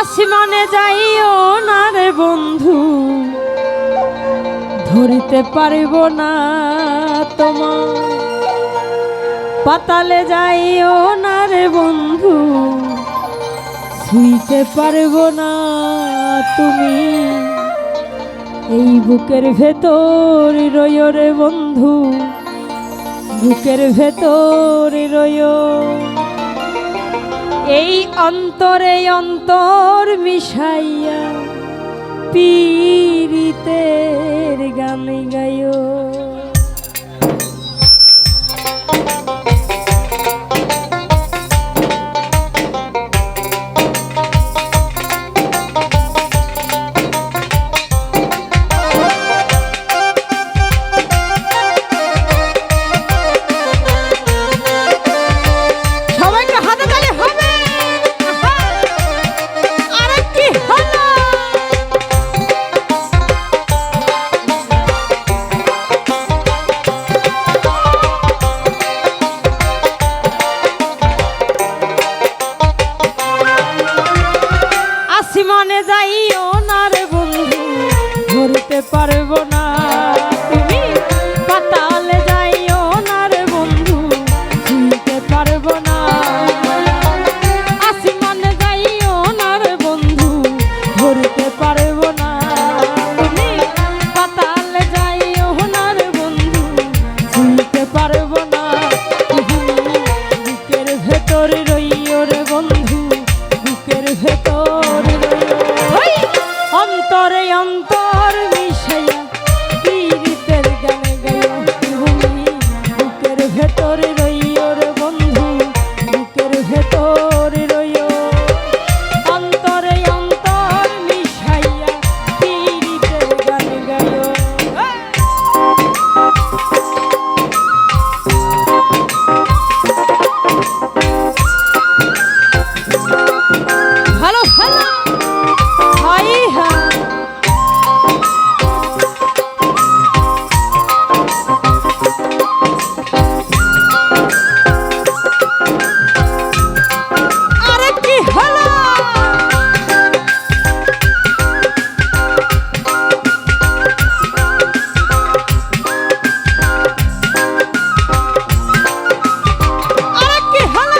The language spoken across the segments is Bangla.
আসমানে যাইও না রে বন্ধু, ধরিতে পারব না তোমার। পাতালে যাইও না রে বন্ধু, ছুঁইতে পারব না তুমি। এই বুকের ভেতর রইও রে বন্ধু, বুকের ভেতর রইও। এই অন্তরে অন্তর মিশাইয়া পীড়িতের গান গাইও। আসমানে যাইও না রে বন্ধু, ধরতে পারবো না তুমি। পাতালে যাইও না রে বন্ধু, ছুঁইতে পারবো না। আসমানে যাইও না রে বন্ধু, ধরতে পারবো না তুমি। পাতালে যাইও না রে বন্ধু, ছুঁইতে পারবো না। বুকের ভেতরে রইও রে বন্ধু, বুকের ভেতর অন্তরে অন্তর মিশাইয়া পীড়িতের গান গাইও তুমি। বুকের ভেতরে রইও রে বন্ধু, বুকের ভেতরে রইও। অন্তরে অন্তর মিশাইয়া পীড়িতের গান গাইও। ভালো ভালো হাই হা আরে কি হলো? আরে কি হলো?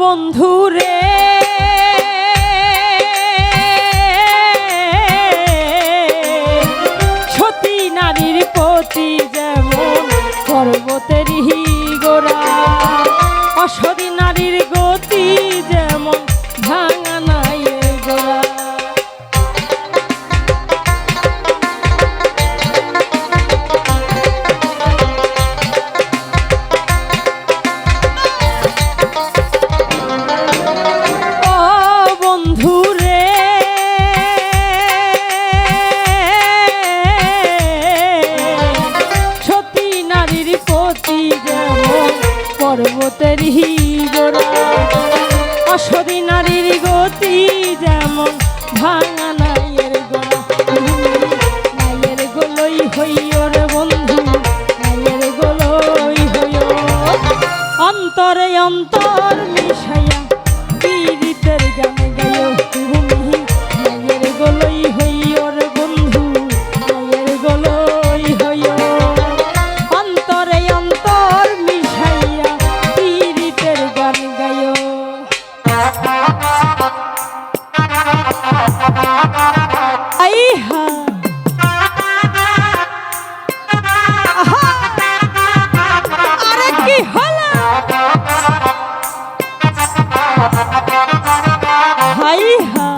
বন্ধুরে সতী নারীর প্রতি যেমন পর্বতেরই গোড়া, অসতী নারীর গতি যেমন ভাঙা নাইয়ের গোড়া। পর্বতেরই গোড়া, অসতী নারীর গতি যেমন ভাঙা নাইয়ের গোড়া। নাইয়ের গোলই হইও রে বন্ধু, নাইয়ের গোলই হইও। অন্তরে অন্তর মিশাইয়া পীড়িতের গান গাইও তুমি। নাইয়ের গোলই হইও রে বন্ধু, নাইয়ের গোলই হইও। অন্তরে অন্তর মিশাইয়া পীড়িতের গান গাইও। আইহা আরে কি হলো? হাই হা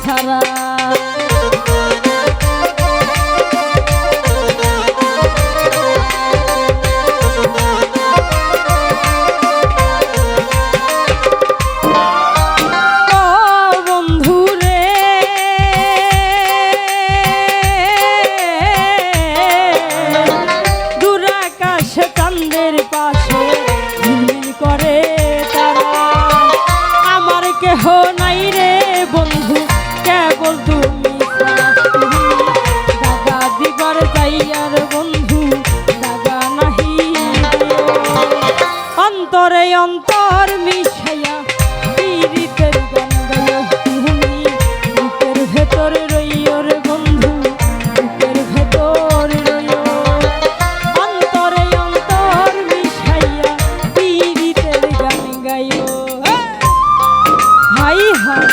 ছাড়া। অন্তরে অন্তর মিশাইয়া পীড়িতের গান গাইও তুমি, বুকের ভেতর রইও রে বন্ধু, বুকের ভেতর রইও। অন্তরে অন্তর মিশাইয়া পীড়িতের গান গাইও। হাই হাই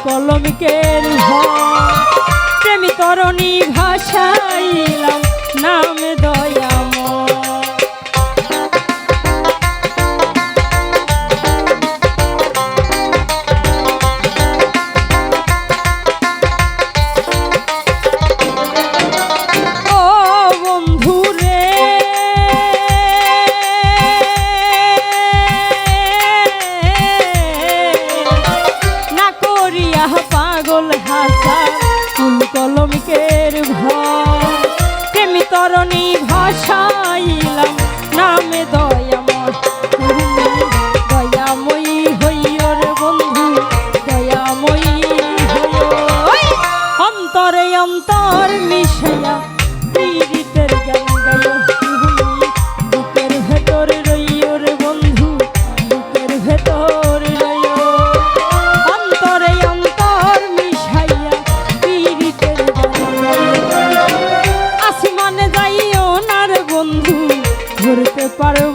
কলমিকের প্রেমী তরণী ভাষাইলাম নাম দয়াময়। ও বন্ধু রে পাগল হাসা ফুল কলমিকের ভয়, প্রেমী তরণী ভাষাইলাম নামে দয়াময়। তুমি দয়াময়ী হইও রে বন্ধু, দয়াময়ী হইও। অন্তরে অন্তর মিশাইয়া পীড়িতের গান গাইও তুমি, বুকের ভেতর রইও রে বন্ধু, বুকের ভেতর রইও। অন্তরে অন্তর মিশাইয়া পীড়িতের গান গাইও। আসমানে যাইও না রে বন্ধু, ধরতে পারো